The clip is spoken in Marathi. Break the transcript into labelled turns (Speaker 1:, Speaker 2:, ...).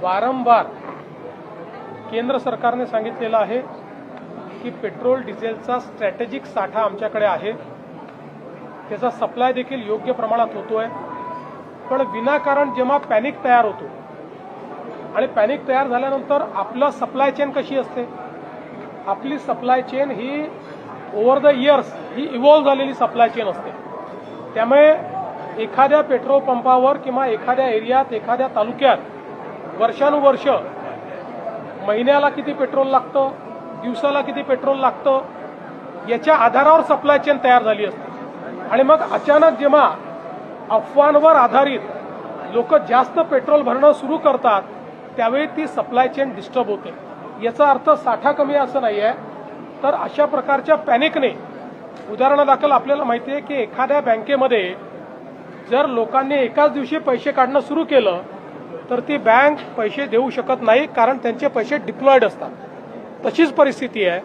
Speaker 1: वारंवार केंद्र सरकारने सांगितलेलं आहे की पेट्रोल डिझेलचा स्ट्रॅटेजिक साठा आमच्याकडे आहे, त्याचा सप्लाय देखील योग्य प्रमाणात होतोय। पण विनाकारण जेव्हा पॅनिक तयार होतो आणि पॅनिक तयार झाल्यानंतर आपलं सप्लाय चेन कशी असते, आपली supply chain he over the years he evolve झालेली सप्लाय चेन असते। त्यामुळे एखाद्या पेट्रोल पंपावर किंवा एखाद्या एरियात एखाद्या तालुक्यात वर्षानुवर्ष महिन्याला किती पेट्रोल लागतं, दिवसाला किती पेट्रोल लागतं, याच्या आधारावर सप्लाय चेन तयार झाली असते। आणि मग अचानक जेव्हा अफवांवर आधारित लोक जास्त पेट्रोल भरणं सुरू करतात त्यावेळी ती सप्लाय चेन डिस्टर्ब होते। याचा अर्थ साठा कमी असं नाही आहे, तर अशा प्रकारच्या पॅनिकने उदाहरणादाखल आपल्याला माहिती आहे की एखाद्या बँकेमध्ये जर लोकांनी एकाच दिवशी पैसे काढणं सुरू केलं तर ती बँक पैसे देऊ शकत नाही, कारण त्यांचे पैसे डिप्लॉयड असतात। तशीच परिस्थिती आहे।